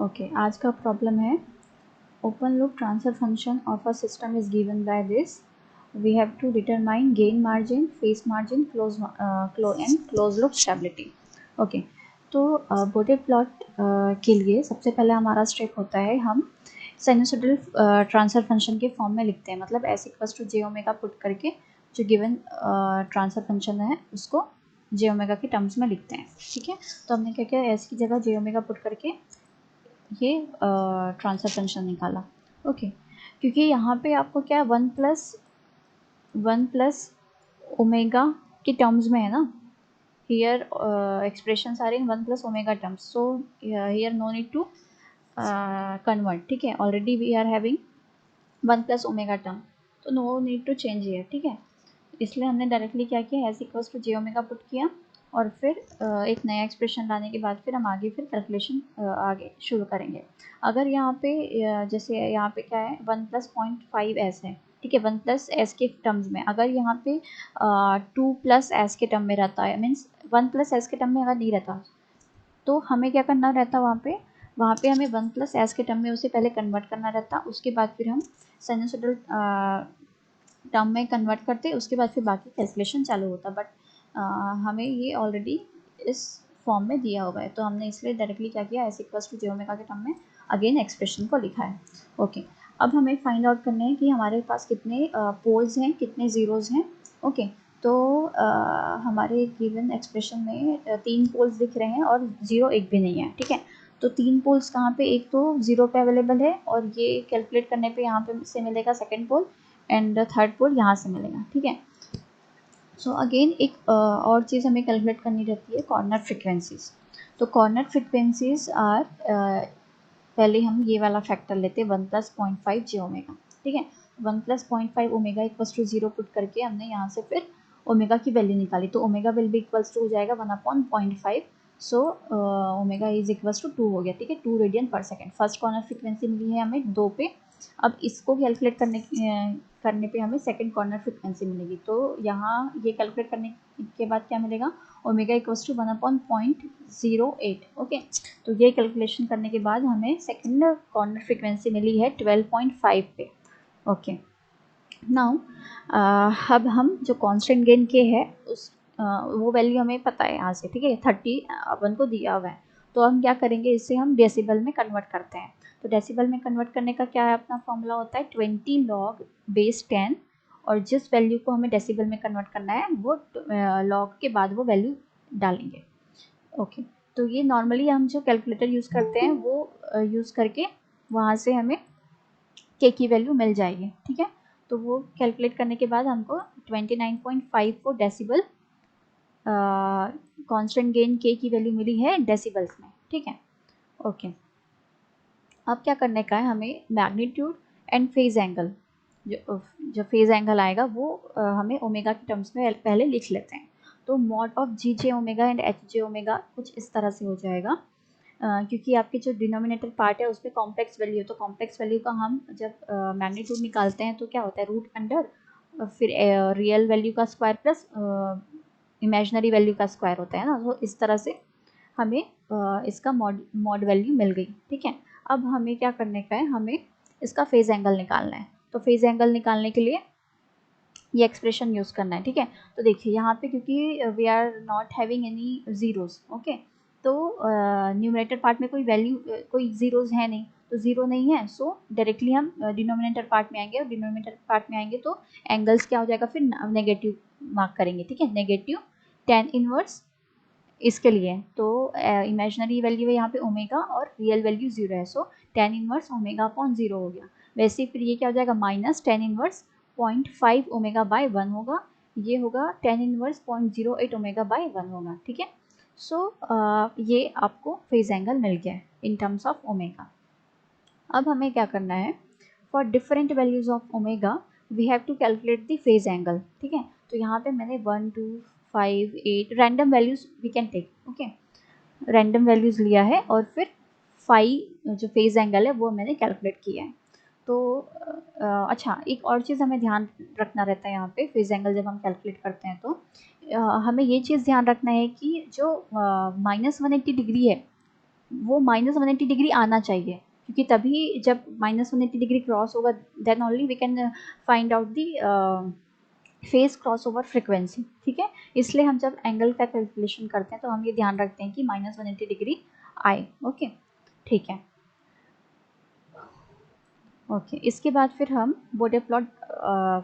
Okay, आज का problem है open loop transfer function of a system is given by this. We have to determine gain margin, phase margin, and closed loop stability. Okay, तो बोडे plot के लिए सबसे पहले हमारा स्टेप होता है, हम साइनसोइडल ट्रांसफर फंक्शन के फॉर्म में लिखते हैं, मतलब S equals to J omega put करके जो गिवन ट्रांसफर फंक्शन है उसको जे ओमेगा के टर्म्स में लिखते हैं. ठीक है, तो हमने क्या किया, एस की जगह जे ओमेगा पुट करके ये ट्रांसफर फंक्शन निकाला. ओके, क्योंकि यहाँ पे आपको क्या वन प्लस ओमेगा के टर्म्स में है ना, here expressions are in one plus omega terms, so here no need to convert. ठीक है, already we are having one plus omega term, तो no need to change here. ठीक है, इसलिए हमने डायरेक्टली क्या किया, S equals to J omega put किया और फिर एक नया एक्सप्रेशन लाने के बाद फिर हम आगे फिर कैलकुलेशन आगे शुरू करेंगे. अगर यहाँ पे जैसे यहाँ पे क्या है, 1+0.5s है. ठीक है, 1+s के टर्म्स में, अगर यहाँ पे 2+s के टर्म में रहता है, मीन्स 1+s के टर्म में अगर नहीं रहता, तो हमें क्या करना रहता वहाँ पे हमें 1+s के टर्म में उसे पहले कन्वर्ट करना रहता, उसके बाद फिर हम साइनसोइडल टर्म में कन्वर्ट करते, उसके बाद फिर बाकी कैलकुलेशन चालू होता. बट हमें ये ऑलरेडी इस फॉर्म में दिया हुआ है, तो हमने इसलिए डायरेक्टली क्या किया, S equals to J omega के टर्म में अगेन एक्सप्रेशन को लिखा है. ओके, अब हमें फाइंड आउट करना है कि हमारे पास कितने पोल्स हैं, कितने ज़ीरोज़ हैं. ओके, तो हमारे गिवन एक्सप्रेशन में 3 पोल्स दिख रहे हैं और ज़ीरो एक भी नहीं है. ठीक है, तो 3 पोल्स कहाँ पे, एक तो ज़ीरो पे अवेलेबल है और ये कैलकुलेट करने पे यहाँ पे से मिलेगा सेकेंड पोल एंड थर्ड पोल यहाँ से मिलेगा. ठीक है, सो अगेन एक और चीज़ हमें कैलकुलेट करनी रहती है, कॉर्नर फ्रिक्वेंसीज. तो कॉर्नर फ्रिक्वेंसीज आर, पहले हम ये वाला फैक्टर लेते हैं 1+0.5 जे ओमेगा. ठीक है, 1+0.5 ओमेगा इक्वल्स टू 0 पुट करके हमने यहाँ से फिर ओमेगा की वैल्यू निकाली, तो omega will be equals to हो जाएगा 1/0.5, so omega is equals to 2 हो गया. ठीक है, 2 radian per second. First corner frequency मिली है हमें 2 पे. अब इसको कैलकुलेट करने पे हमें सेकंड कॉर्नर फ्रिक्वेंसी मिलेगी, तो यहाँ ये कैलकुलेट करने के बाद क्या मिलेगा, ओमेगा इक्वल्स टू 1/0.08. ओके, तो ये कैलकुलेशन करने के बाद हमें सेकंड कॉर्नर फ्रिक्वेंसी मिली है 12.5 पे. ओके, नाउ अब हम जो कांस्टेंट गेन के है उस वो वैल्यू हमें पता है यहाँ से. ठीक है, 30 अपन को दिया हुआ है, तो हम क्या करेंगे, इससे हम डेसिबल में कन्वर्ट करते हैं. तो डेसिबल में कन्वर्ट करने का क्या है, अपना फॉर्मूला होता है 20 log बेस 10, और जिस वैल्यू को हमें डेसिबल में कन्वर्ट करना है वो लॉग के बाद वो वैल्यू डालेंगे. ओके, तो ये नॉर्मली हम जो कैलकुलेटर यूज़ करते हैं वो यूज़ करके वहाँ से हमें के की वैल्यू मिल जाएगी. ठीक है, तो वो कैलकुलेट करने के बाद हमको 29.54 डेसिबल कांस्टेंट गेन के की वैल्यू मिली है डेसिबल्स में. ठीक है, ओके, अब क्या करने का है, हमें मैग्नीट्यूड एंड फेज एंगल, जो फेज एंगल आएगा वो हमें ओमेगा के टर्म्स में पहले लिख लेते हैं. तो mod of G J omega and H J omega कुछ इस तरह से हो जाएगा, क्योंकि आपकी जो डिनोमिनेटर पार्ट है उसमें कॉम्प्लेक्स वैल्यू है, तो कॉम्प्लेक्स वैल्यू का हम जब मैग्नीट्यूड निकालते हैं तो क्या होता है, रूट अंडर फिर रियल वैल्यू का स्क्वायर प्लस इमेजनरी वैल्यू का स्क्वायर होता है ना. तो इस तरह से हमें इसका मॉड वैल्यू मिल गई. ठीक है, अब हमें क्या करने का है, हमें इसका फेज एंगल निकालना है. तो फेज एंगल निकालने के लिए ये एक्सप्रेशन यूज़ करना है. ठीक है, तो देखिए यहाँ पे क्योंकि we are not having any zeros. Okay, तो न्यूमरेटर पार्ट में कोई वैल्यू कोई ज़ीरोज़ है नहीं, तो ज़ीरो नहीं है, सो डायरेक्टली हम डिनोमिनेटर पार्ट में आएंगे, और डिनोमिनेटर पार्ट में आएंगे तो एंगल्स क्या हो जाएगा, फिर नेगेटिव मार्क करेंगे. ठीक है, नेगेटिव tan इनवर्स इसके लिए, तो इमेजनरी वैल्यू है यहाँ पे ओमेगा और रियल वैल्यू 0 है, सो tan इनवर्स ओमेगा अपॉन 0 हो गया. वैसे फिर ये क्या हो जाएगा, minus tan inverse 0.5 omega by 1 होगा, ये होगा tan इनवर्स 0.08 ओमेगा बाय 1 होगा. ठीक है, सो ये आपको फेज एंगल मिल गया है इन टर्म्स ऑफ ओमेगा. अब हमें क्या करना है, for different values of omega we have to calculate the phase angle. ठीक है, तो यहाँ पे मैंने 1, 2, 5, 8 random values we can take. Okay, random values लिया है और फिर 5 जो फेज एंगल है वो मैंने कैलकुलेट किया है. तो अच्छा, एक और चीज़ हमें ध्यान रखना रहता है यहाँ पे, फेज एंगल जब हम कैलकुलेट करते हैं तो हमें ये चीज़ ध्यान रखना है कि जो -180 डिग्री है वो -180 डिग्री आना चाहिए, क्योंकि तभी जब -180 डिग्री क्रॉस होगा then only we can find out the phase cross over frequency. ठीक है, इसलिए हम जब एंगल का कैलकुलेशन करते हैं तो हम ये ध्यान रखते हैं कि -180 डिग्री आए। ओके, ठीक है। ओके, इसके बाद फिर हम बॉर्डर प्लॉट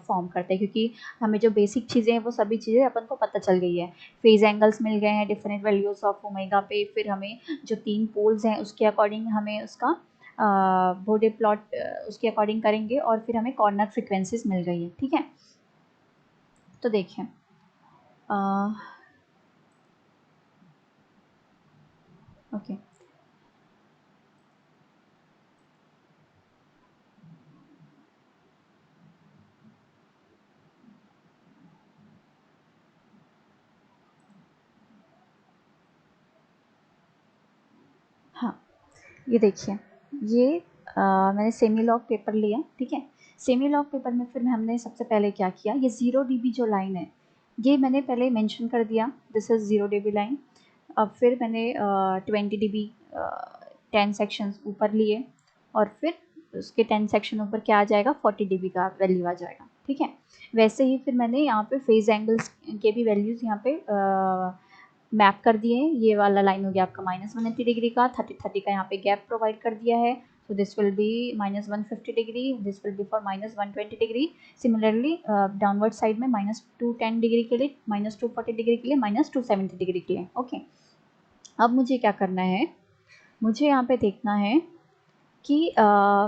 फॉर्म करते हैं, क्योंकि हमें जो बेसिक चीज़ें हैं वो सभी चीज़ें अपन को पता चल गई है। फेज एंगल्स मिल गए हैं डिफरेंट वैल्यूज़ ऑफ ओमेगा पे, फिर हमें जो 3 पोल्स हैं उसके अकॉर्डिंग हमें उसका बॉर्डर प्लॉट उसके अकॉर्डिंग करेंगे, और फिर हमें कॉर्नर फ्रिक्वेंसीज मिल गई है। ठीक है, तो देखिए ओके, हाँ, ये देखिए, ये मैंने सेमी लॉग पेपर लिया। ठीक है, सेमी लॉग पेपर में फिर हमने सबसे पहले क्या किया, ये 0 dB जो लाइन है ये मैंने पहले मेंशन कर दिया, दिस इज़ 0 dB लाइन। अब फिर मैंने 20 dB 10 सेक्शंस ऊपर लिए, और फिर उसके 10 सेक्शन ऊपर क्या आ जाएगा, 40 dB का वैल्यू आ जाएगा। ठीक है, वैसे ही फिर मैंने यहाँ पे फेज एंगल्स के भी वैल्यूज़ यहाँ पे मैप कर दिए हैं। ये वाला लाइन हो गया आपका -180 डिग्री का, 30 का यहाँ पे गैप प्रोवाइड कर दिया है। So this will be -150 degree, this will be for -120 degree. Similarly downward side में -210 डिग्री के लिए, -240 डिग्री के लिए, -270 डिग्री के लिए। ओके, अब मुझे क्या करना है, मुझे यहाँ पे देखना है कि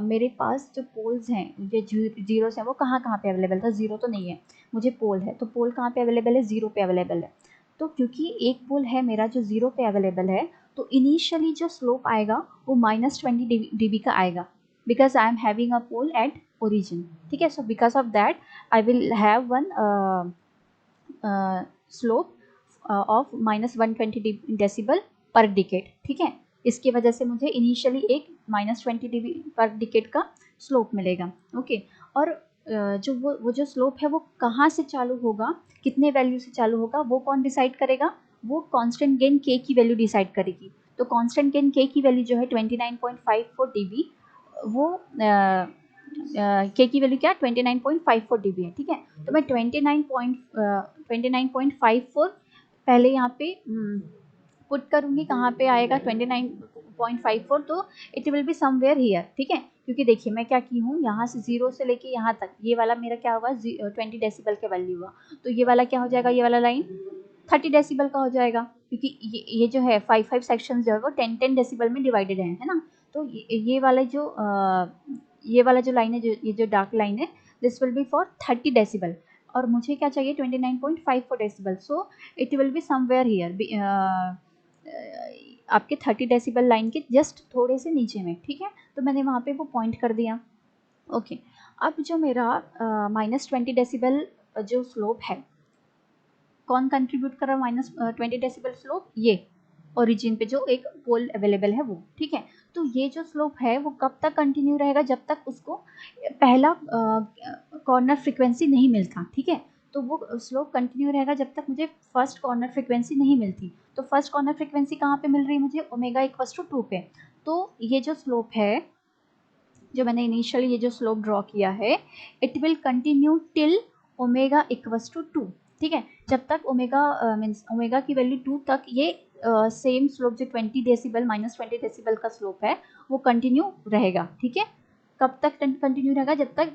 मेरे पास जो पोल्स हैं, जो जीरोस हैं, वो कहाँ कहाँ पे अवेलेबल था। ज़ीरो तो नहीं है, मुझे पोल है, तो पोल कहाँ पे अवेलेबल है, ज़ीरो पे अवेलेबल है। तो क्योंकि एक पोल है मेरा जो ज़ीरो पे अवेलेबल है, तो इनिशियली जो स्लोप आएगा वो -20 dB का आएगा, because I am having a pole at origin. ठीक है, so because of that I will have one slope of -120 decibel per decade. ठीक है, इसकी वजह से मुझे इनिशियली एक -20 dB पर डिकेड का स्लोप मिलेगा। ओके, और जो वो जो स्लोप है वो कहाँ से चालू होगा, कितने वैल्यू से चालू होगा, वो कौन डिसाइड करेगा, वो कांस्टेंट गेन के की वैल्यू डिसाइड करेगी। तो कांस्टेंट गेन के की वैल्यू जो है 29.54 dB, वो के की वैल्यू क्या, 29.54 dB है। ठीक है, तो मैं 29.54 पहले यहाँ पे पुट करूँगी, कहाँ पे आएगा 29.54, तो it will be somewhere here. ठीक है, क्योंकि देखिए मैं क्या की हूँ, यहाँ से 0 से लेके यहाँ तक ये वाला मेरा क्या होगा, 20 डेसिबल के वैल्यू हुआ, तो ये वाला क्या हो जाएगा, ये वाला लाइन 30 डेसिबल का हो जाएगा, क्योंकि ये जो है 5 सेक्शन जो है वो 10 डेसिबल में डिवाइडेड है ना। तो ये वाला जो लाइन है, जो ये जो डार्क लाइन है, this will be for 30 decibel, और मुझे क्या चाहिए 29.54 decibel, so it will be somewhere here, आपके 30 डेसिबल लाइन के जस्ट थोड़े से नीचे में। ठीक है, तो मैंने वहाँ पे वो पॉइंट कर दिया। ओके, अब जो मेरा -20 डेसिबल जो स्लोप है, कौन कंट्रीब्यूट कर रहा है -20 डेसिबल स्लोप, ये ओरिजिन पे जो एक पोल अवेलेबल है वो। ठीक है, तो ये जो स्लोप है वो कब तक कंटिन्यू रहेगा, जब तक उसको पहला कॉर्नर फ्रिक्वेंसी नहीं मिलता। ठीक है, तो वो स्लोप कंटिन्यू रहेगा जब तक मुझे फर्स्ट कॉर्नर फ्रिक्वेंसी नहीं मिलती। तो फर्स्ट कॉर्नर फ्रिक्वेंसी कहाँ पे मिल रही है मुझे, ओमेगा इक्वल्स टू 2 पे। तो ये जो स्लोप है, जो मैंने इनिशियली ये जो स्लोप ड्रॉ किया है, it will continue till omega equals to 2। ठीक है, जब तक ओमेगा मीन्स ओमेगा की वैल्यू 2 तक ये सेम स्लोप जो 20 डेसिबल -20 डेसिबल का स्लोप है वो कंटिन्यू रहेगा। ठीक है, कब तक कंटिन्यू रहेगा, जब तक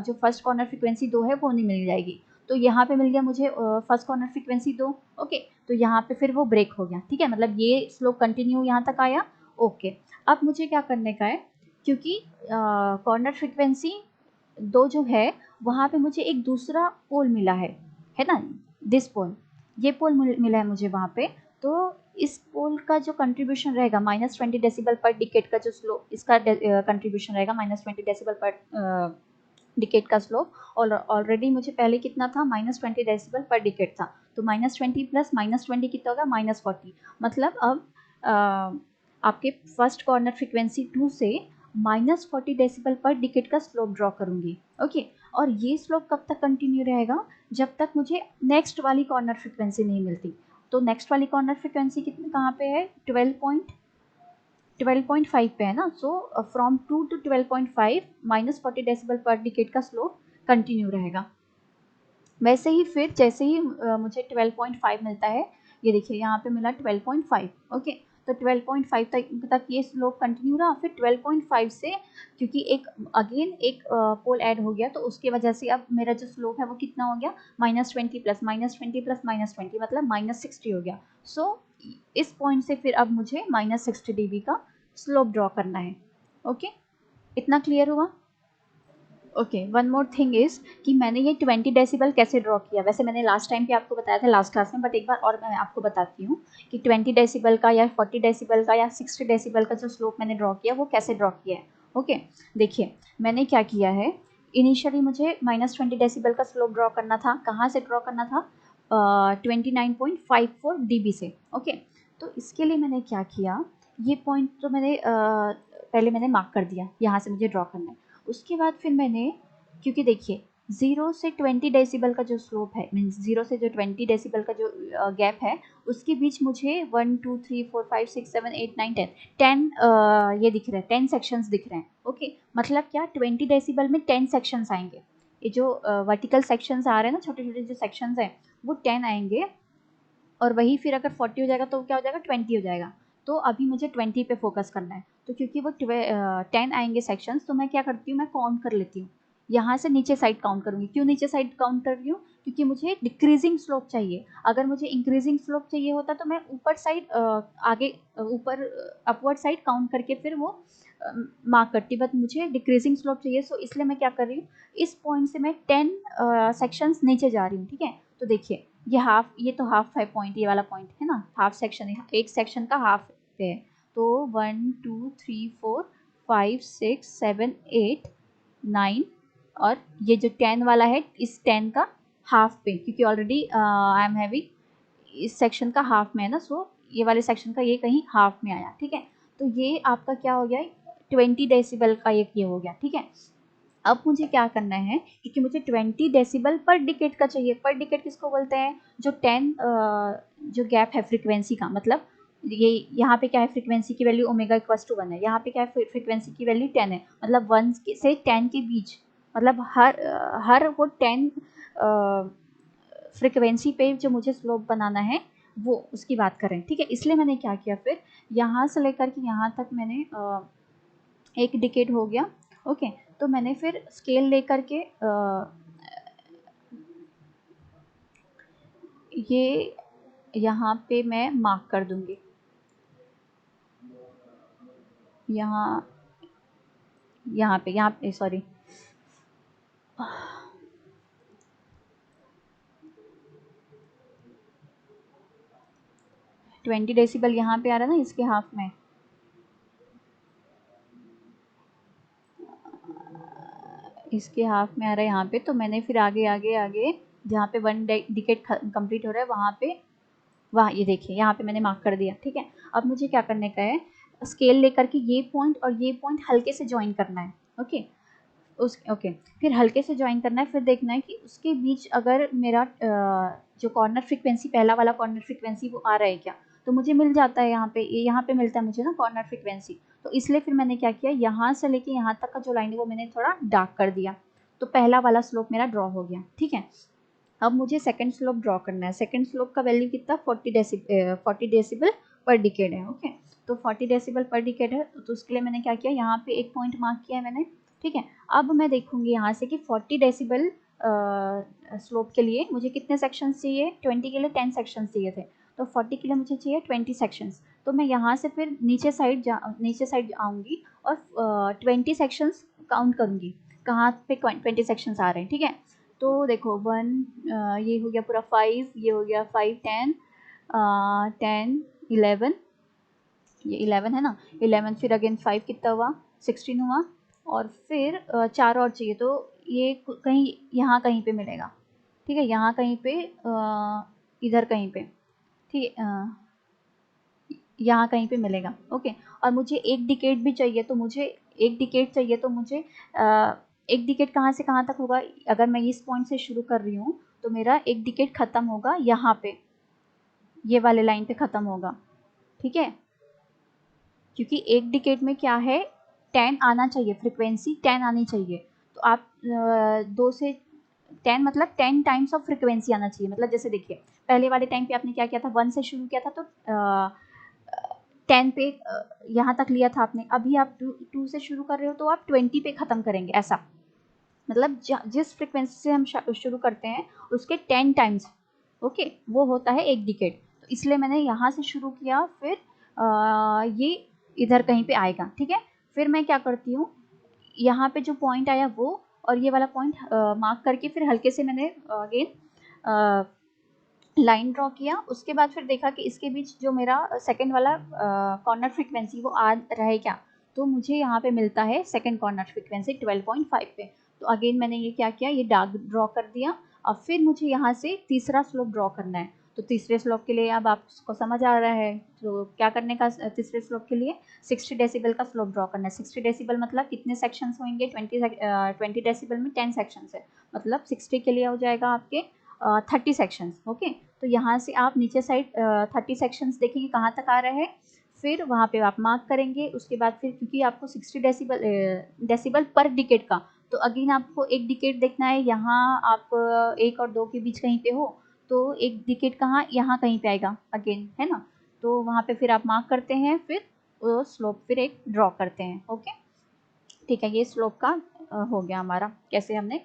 जो फर्स्ट कॉर्नर फ्रिक्वेंसी 2 है वो नहीं मिल जाएगी। तो यहाँ पे मिल गया मुझे फर्स्ट कॉर्नर फ्रिक्वेंसी 2। ओके, तो यहाँ पे फिर वो ब्रेक हो गया। ठीक है, मतलब ये स्लोप कंटिन्यू यहाँ तक आया। ओके, अब मुझे क्या करने का है, क्योंकि कॉर्नर फ्रिक्वेंसी 2 जो है वहाँ पे मुझे एक दूसरा पोल मिला है ना, दिस पोल, ये पोल मिला है मुझे वहाँ पे। तो इस पोल का जो कंट्रीब्यूशन रहेगा -20 डेसिबल पर डिकेड का जो स्लोप, इसका कंट्रीब्यूशन रहेगा -20 डेसिबल पर डिकेड का स्लोप। और ऑलरेडी मुझे पहले कितना था, -20 डेसिबल पर डिकेड था, तो -20 प्लस -20 कितना होगा, -40। मतलब अब आपके फर्स्ट कॉर्नर फ्रिक्वेंसी 2 से -40 डेसिबल पर डिकेड का स्लोप ड्रॉ करूँगी। ओके, और ये स्लोप कब तक कंटिन्यू रहेगा, जब तक मुझे नेक्स्ट वाली कॉर्नर फ्रिक्वेंसी नहीं मिलती। तो नेक्स्ट वाली कॉर्नर फ्रिक्वेंसी कितनी, कहाँ पे है, 12 12.5 पे है ना, so from 2 to 12.5 minus 40 decibel per decade का स्लोप कंटिन्यू रहेगा। वैसे ही फिर जैसे ही मुझे 12.5 मिलता है, ये देखिए यहाँ पे मिला 12.5, ओके, तो 12.5 तक ये स्लोप कंटिन्यू रहा। फिर 12.5 से क्योंकि एक अगेन एक पोल ऐड हो गया, तो उसकी वजह से अब मेरा जो स्लोप है वो कितना हो गया, -20 प्लस -20 प्लस -20 मतलब -60 हो गया। सो इस पॉइंट से फिर अब मुझे -60 dB का स्लोप ड्रॉ करना है। ओके, इतना क्लियर हुआ? Okay, one more thing is कि मैंने ये 20 डेसिबल कैसे ड्रॉ किया। वैसे मैंने लास्ट टाइम भी आपको बताया था लास्ट क्लास में, बट एक बार और मैं आपको बताती हूँ कि 20 डेसिबल का या 40 डेसिबल का या 60 डेसिबल का जो स्लोप मैंने ड्रॉ किया वो कैसे ड्रॉ किया है। ओके, देखिए मैंने क्या किया है, इनिशियली मुझे -20 डेसिबल का स्लोप ड्रॉ करना था। कहाँ से ड्रॉ करना था? 29.54 dB से। ओके, तो इसके लिए मैंने क्या किया, ये पॉइंट तो मैंने पहले मैंने मार्क कर दिया, यहाँ से मुझे ड्रॉ करना है। उसके बाद फिर मैंने, क्योंकि देखिए 0 से 20 डेसिबल का जो स्लोप है, मीन्स 0 से जो 20 डेसिबल का जो गैप है, उसके बीच मुझे 1 2 3 4 5 6 7 8 9 10 ये दिख रहे हैं, 10 सेक्शंस दिख रहे हैं। ओके, मतलब क्या, 20 डेसिबल में 10 सेक्शंस आएंगे। ये जो वर्टिकल सेक्शंस आ रहे हैं ना, छोटे छोटे जो सेक्शंस हैं, वो 10 आएंगे। और वही फिर अगर 40 हो जाएगा तो क्या हो जाएगा, 20 हो जाएगा। तो अभी मुझे 20 पे फोकस करना है। तो क्योंकि वो 10 आएंगे सेक्शंस, तो मैं क्या करती हूँ, मैं काउंट कर लेती हूँ। यहाँ से नीचे साइड काउंट करूँगी। क्यों नीचे साइड काउंट कर रही हूँ? क्योंकि मुझे डिक्रीजिंग स्लोप चाहिए। अगर मुझे इंक्रीजिंग स्लोप चाहिए होता तो मैं ऊपर साइड आगे ऊपर अपवर्ड साइड काउंट करके फिर वो मार्क करती, बट मुझे डिक्रीजिंग स्लोप चाहिए। सो इसलिए मैं क्या कर रही हूँ, इस पॉइंट से मैं 10 सेक्शंस नीचे जा रही हूँ। ठीक है, तो देखिए ये हाफ, ये तो हाफ है पॉइंट, ये वाला पॉइंट है ना, हाफ सेक्शन, एक सेक्शन का हाफ पे है। तो 1 2 3 4 5 6 7 8 9, और ये जो 10 वाला है, इस 10 का हाफ पे, क्योंकि ऑलरेडी आई एम हैविंग इस सेक्शन का हाफ में है ना, सो ये वाले सेक्शन का ये कहीं हाफ में आया। ठीक है, तो ये आपका क्या हो गया, 20 डेसिबल का ये हो गया। ठीक है, अब मुझे क्या करना है, क्योंकि मुझे 20 डेसिबल पर डिकेड का चाहिए। पर डिकेड किसको बोलते हैं, जो 10 जो गैप है फ्रीक्वेंसी का, मतलब ये यहाँ पे क्या है, फ्रीक्वेंसी की वैल्यू ओमेगा इक्वल्स टू 1 है, यहाँ पे क्या है, फ्रीक्वेंसी की वैल्यू 10 है, मतलब 1 से 10 के बीच, मतलब हर वो 10 फ्रीक्वेंसी पे जो मुझे स्लोप बनाना है वो उसकी बात करें। ठीक है, इसलिए मैंने क्या किया, फिर यहाँ से लेकर के यहाँ तक मैंने एक डिकेड हो गया। ओके, तो मैंने फिर स्केल लेकर के ये यहाँ पे मैं मार्क कर दूंगी, यहाँ यहाँ पे सॉरी, 20 डेसिबल यहाँ पे आ रहा है ना, इसके हाफ में, इसके हाफ में आ रहा है यहाँ पे। तो मैंने फिर आगे आगे आगे जहाँ पे 1 डिकेड कंप्लीट हो रहा है वहाँ पे, वहाँ ये देखिए यहाँ पे मैंने मार्क कर दिया। ठीक है, अब मुझे क्या करने का है, स्केल लेकर के ये पॉइंट और ये पॉइंट हल्के से ज्वाइन करना है। ओके, ओके, फिर हल्के से ज्वाइन करना है। फिर देखना है कि उसके बीच अगर मेरा जो कॉर्नर फ्रीक्वेंसी, पहला वाला कॉर्नर फ्रीक्वेंसी वो आ रहा है क्या, तो मुझे मिल जाता है यहाँ पे मिलता है मुझे ना कॉर्नर फ्रीक्वेंसी। तो इसलिए फिर मैंने क्या किया, यहाँ से लेके यहाँ तक का जो लाइन है वो मैंने थोड़ा डार्क कर दिया, तो पहला वाला स्लोप मेरा ड्रॉ हो गया। ठीक है, अब मुझे सेकंड स्लोप ड्रॉ करना है। सेकंड स्लोप का वैल्यू कितना, 40 डेसिबल पर डिकेड है। ओके, तो 40 डेसिबल पर डिकेड है, तो उसके लिए मैंने क्या किया, यहाँ पे एक पॉइंट मार्क किया है मैंने। ठीक है, अब मैं देखूंगी यहाँ से कि 40 डेसिबल स्लोप के लिए मुझे कितने सेक्शंस चाहिए, 20 के लिए 10 सेक्शंस चाहिए थे, तो 40 के लिए मुझे चाहिए 20 सेक्शंस। तो मैं यहाँ से फिर नीचे साइड आऊँगी और 20 सेक्शंस काउंट करूँगी, कहाँ पे 20 सेक्शंस आ रहे हैं। ठीक है, तो देखो 1, ये हो गया पूरा 5, ये हो गया 5 10 10 11, ये 11 है ना, 11 फिर अगेन 5 कितना हुआ, 16 हुआ, और फिर 4 और चाहिए, तो ये कहीं यहाँ कहीं पे मिलेगा। ठीक है, यहाँ कहीं पे इधर कहीं पे, ठीक है, यहाँ कहीं पे मिलेगा। ओके, और मुझे एक डिकेड भी चाहिए, तो मुझे एक डिकेड चाहिए, तो मुझे एक डिकेड कहाँ से कहाँ तक होगा, अगर मैं इस पॉइंट से शुरू कर रही हूँ तो मेरा एक डिकेड ख़त्म होगा यहाँ पे, ये वाले लाइन पे ख़त्म होगा। ठीक है, क्योंकि एक डिकेड में क्या है 10 आना चाहिए, फ्रिक्वेंसी 10 आनी चाहिए। तो आप 2 से 10 मतलब 10 टाइम्स ऑफ फ्रिक्वेंसी आना चाहिए। मतलब जैसे देखिए पहले वाले टाइम पे आपने क्या किया था, 1 से शुरू किया था तो 10 पे यहाँ तक लिया था आपने। अभी आप 2 से शुरू कर रहे हो तो आप 20 पे ख़त्म करेंगे, ऐसा। मतलब जिस फ्रिक्वेंसी से हम शुरू करते हैं उसके 10 टाइम्स, ओके, वो होता है एक डिकेड। तो इसलिए मैंने यहाँ से शुरू किया, फिर ये इधर कहीं पे आएगा, ठीक है। फिर मैं क्या करती हूँ, यहाँ पे जो पॉइंट आया वो और ये वाला पॉइंट मार्क करके फिर हल्के से मैंने अगेन लाइन ड्रॉ किया। उसके बाद फिर देखा कि इसके बीच जो मेरा सेकंड वाला कॉर्नर फ्रीक्वेंसी वो आ रहा है क्या, तो मुझे यहाँ पे मिलता है सेकंड कॉर्नर फ्रीक्वेंसी 12.5 पे। तो अगेन मैंने ये क्या किया, ये डार्क ड्रॉ कर दिया। अब फिर मुझे यहाँ से तीसरा स्लोप ड्रॉ करना है। तो तीसरे स्लोप के लिए अब आपको समझ आ रहा है तो क्या करने का, तीसरे स्लोप के लिए 60 डेसिबल का स्लोप ड्रॉ करना है। 60 डेसिबल मतलब कितने सेक्शंस होंगे, 20 डेसिबल में 10 सेक्शंस है, मतलब 60 के लिए हो जाएगा आपके 30 सेक्शंस, ओके। तो यहाँ से आप नीचे साइड 30 सेक्शंस देखेंगे कहाँ तक आ रहे हैं, फिर वहाँ पे आप मार्क करेंगे। उसके बाद फिर क्योंकि आपको 60 डेसिबल पर डिकेड का, तो अगेन आपको एक डिकेड देखना है। यहाँ आप 1 और 2 के बीच कहीं पे हो तो एक डिकेड कहाँ, यहाँ कहीं पे आएगा अगेन, है ना। तो वहाँ पे फिर आप मार्क करते हैं, फिर वो स्लोप फिर एक ड्रॉ करते हैं, ओके। ठीक है, ये स्लोप का हो गया हमारा, कैसे हमने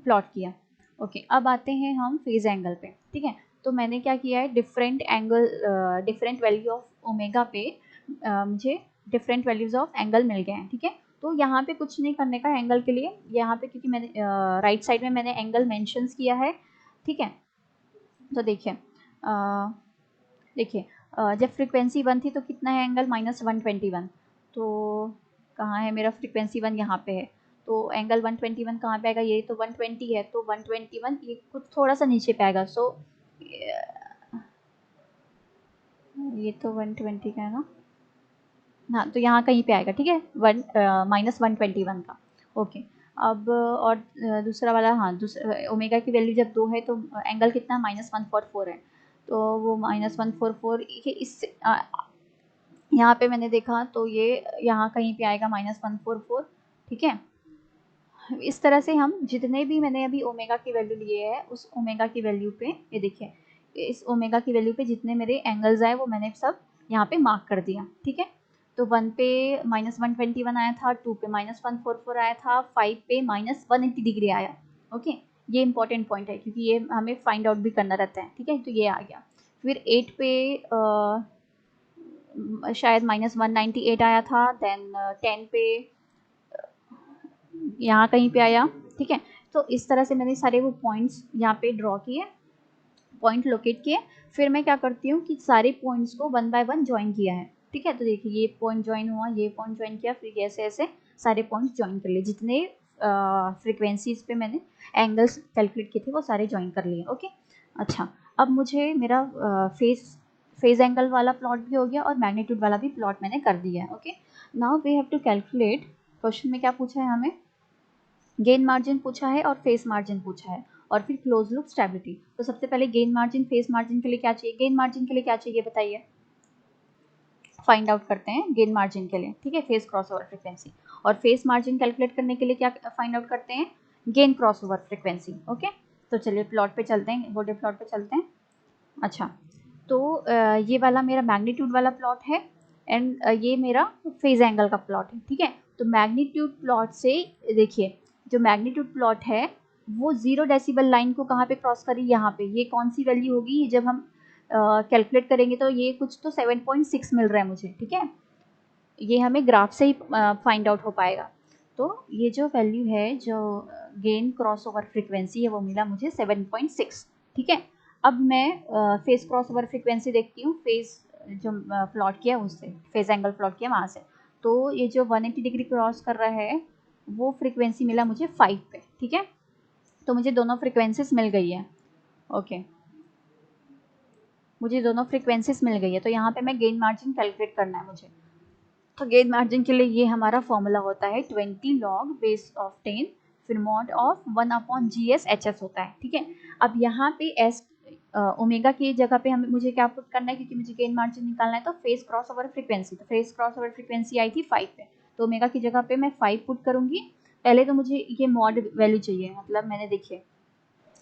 प्लॉट किया। ओके, अब आते हैं हम फेज एंगल पे, ठीक है। तो मैंने क्या किया है, different angle, different value of omega पे मुझे डिफरेंट वैल्यूज ऑफ एंगल मिल गए हैं, ठीक है। तो यहाँ पे कुछ नहीं करने का एंगल के लिए, यहाँ पे क्योंकि मैंने राइट साइड में मैंने एंगल मेंशंस किया है, ठीक है। तो देखिए देखिए जब फ्रीक्वेंसी 1 थी तो कितना है एंगल, -121। तो कहाँ है मेरा फ्रीक्वेंसी 1, यहाँ पे है। तो एंगल 121 कहाँ पे आएगा, ये तो 120 है, तो 121 ये कुछ थोड़ा सा नीचे पे आएगा। सो ये तो 120 का है ना, हाँ, तो यहाँ कहीं पे आएगा, ठीक है, -121 का, ओके। अब और दूसरा वाला, हाँ, ओमेगा की वैल्यू जब 2 है तो एंगल कितना, -144 है। तो वो -144 ये इससे यहाँ पे मैंने देखा तो ये यहाँ कहीं पे आएगा -144, ठीक है। इस तरह से हम जितने भी मैंने अभी ओमेगा की वैल्यू लिए है, उस ओमेगा की वैल्यू पे ये देखिए, इस ओमेगा की वैल्यू पे जितने मेरे एंगल्स आए वो मैंने सब यहाँ पे मार्क कर दिया, ठीक है। तो 1 पे -121 आया था, 2 पे -144 आया था, 5 पे -180 डिग्री आया, ओके। ये इंपॉर्टेंट पॉइंट है क्योंकि ये हमें फाइंड आउट भी करना रहता है, ठीक है। तो ये आ गया। फिर 8 पे शायद -198 आया था, देन 10 पे यहाँ कहीं पे आया, ठीक है। तो इस तरह से मैंने सारे वो पॉइंट्स यहाँ पे ड्रॉ किए, पॉइंट लोकेट किए। फिर मैं क्या करती हूँ कि सारे पॉइंट्स को 1 बाय 1 ज्वाइन किया है, ठीक है। तो देखिए ये पॉइंट ज्वाइन हुआ, ये पॉइंट ज्वाइन किया, फिर ऐसे ऐसे सारे पॉइंट्स ज्वाइन कर लिए, जितने फ्रिक्वेंसीज पे मैंने एंगल्स कैलकुलेट किए थे वो सारे ज्वाइन कर लिए, ओके। अच्छा, अब मुझे मेरा फेज एंगल वाला प्लॉट भी हो गया और मैग्नीट्यूड वाला भी प्लॉट मैंने कर दिया है, okay. Now we have to calculate, question में क्या पूछा है हमें, गेन मार्जिन पूछा है और फेस मार्जिन पूछा है, और फिर क्लोज लूप स्टेबिलिटी। तो सबसे पहले गेन मार्जिन, फेस मार्जिन के लिए क्या चाहिए, गेन मार्जिन के लिए क्या चाहिए बताइए, फाइंड आउट करते हैं गेन मार्जिन के लिए, ठीक है, फेस क्रॉसओवर फ्रीक्वेंसी। और फेस मार्जिन कैलकुलेट करने के लिए क्या फाइंड आउट करते हैं, गेन क्रॉसओवर फ्रीक्वेंसी, ओके। तो चलिए प्लॉट पे चलते हैं, बोर्डे प्लॉट पे चलते हैं। अच्छा, तो ये वाला मेरा मैग्नीट्यूड वाला प्लॉट है एंड ये मेरा फेज एंगल का प्लॉट है, ठीक है। तो मैग्नीट्यूड प्लॉट से देखिए, जो मैग्नीट्यूड प्लॉट है वो 0 डेसिबल लाइन को कहाँ पे क्रॉस करी, यहाँ पे। ये कौन सी वैल्यू होगी, जब हम कैलकुलेट करेंगे तो ये कुछ तो 7.6 मिल रहा है मुझे, ठीक है। ये हमें ग्राफ से ही फाइंड आउट हो पाएगा। तो ये जो वैल्यू है, जो गेन क्रॉस ओवर फ्रिक्वेंसी है, वो मिला मुझे 7.6, ठीक है। अब मैं फेस क्रॉस ओवर फ्रिक्वेंसी देखती हूँ, फेस जो प्लॉट किया उससे, फेस एंगल प्लॉट किया वहाँ से। तो ये जो 180 डिग्री क्रॉस कर रहा है वो फ्रिक्वेंसी मिला मुझे 5 पे, ठीक है। तो मुझे दोनों फ्रिक्वेंसीज मिल गई है, ओके, मुझे दोनों फ्रिक्वेंसीज मिल गई है। तो यहाँ पे मैं गेन मार्जिन कैलकुलेट करना है मुझे। तो गेन मार्जिन के लिए ये हमारा फॉर्मूला होता है 20 log बेस ऑफ 10 फिर मॉड ऑफ 1/GS HS होता है, ठीक है। अब यहाँ पे एस ओमेगा की जगह पे हमें मुझे क्या पुट करना है, क्योंकि मुझे गेन मार्जिन निकालना है, तो फेज क्रॉस ओवर फ्रीक्वेंसी, तो फेज क्रॉस ओवर फ्रीक्वेंसी आई थी 5 पे, तो ओमेगा की जगह पे मैं 5 पुट करूंगी। पहले तो मुझे ये मॉड वैल्यू चाहिए, मतलब मैंने देखिए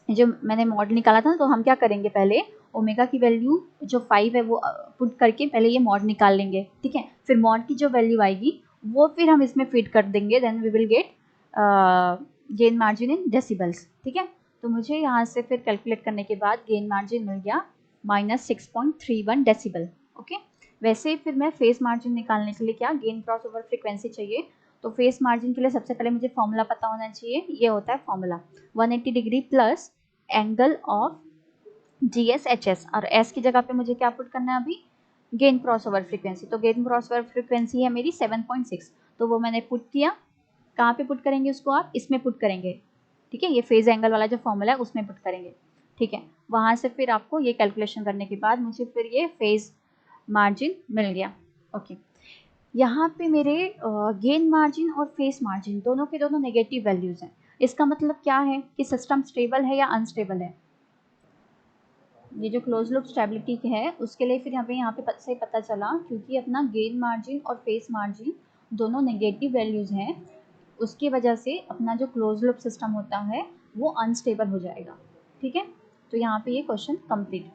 जो मैंने मॉड निकाला था, तो हम क्या करेंगे, पहले ओमेगा की वैल्यू जो 5 है वो पुट करके पहले ये मॉड निकाल लेंगे, ठीक है। फिर मॉड की जो वैल्यू आएगी वो फिर हम इसमें फिट कर देंगे, then we will get gain margin in decibels, ठीक है। तो मुझे यहाँ से फिर कैलकुलेट करने के बाद गेन मार्जिन मिल गया -6.31 डेसिबल, ओके। वैसे ही फिर मैं फेस मार्जिन निकालने के लिए क्या, गेन क्रॉस ओवर फ्रीक्वेंसी चाहिए, तो फेस मार्जिन के लिए सबसे पहले मुझे फॉर्मूला पता होना चाहिए, ये होता है formula 180 degree plus angle of GSHS, और S की जगह पे मुझे क्या पुट करना है अभी, गेन क्रॉस ओवर फ्रीक्वेंसी, तो गेन क्रॉस ओवर फ्रीक्वेंसी है मेरी 7.6, तो वो मैंने पुट किया। कहाँ पे पुट करेंगे उसको आप, इसमें पुट करेंगे, ठीक है, ये फेज एंगल वाला जो फॉर्मूला है उसमें पुट करेंगे, ठीक है। वहाँ से फिर आपको ये कैलकुलेशन करने के बाद मुझे फिर ये फेज मार्जिन मिल गया, ओके। यहाँ पे मेरे गेन मार्जिन और फेस मार्जिन दोनों के दोनों नेगेटिव वैल्यूज हैं, इसका मतलब क्या है कि सिस्टम स्टेबल है या अनस्टेबल है। ये जो क्लोज लूप स्टेबिलिटी है उसके लिए फिर हमें यहाँ पे से पता चला, क्योंकि अपना गेन मार्जिन और फेस मार्जिन दोनों नेगेटिव वैल्यूज हैं, उसकी वजह से अपना जो क्लोज लूप सिस्टम होता है वो अनस्टेबल हो जाएगा, ठीक है। तो यहाँ पे ये क्वेश्चन कंप्लीट।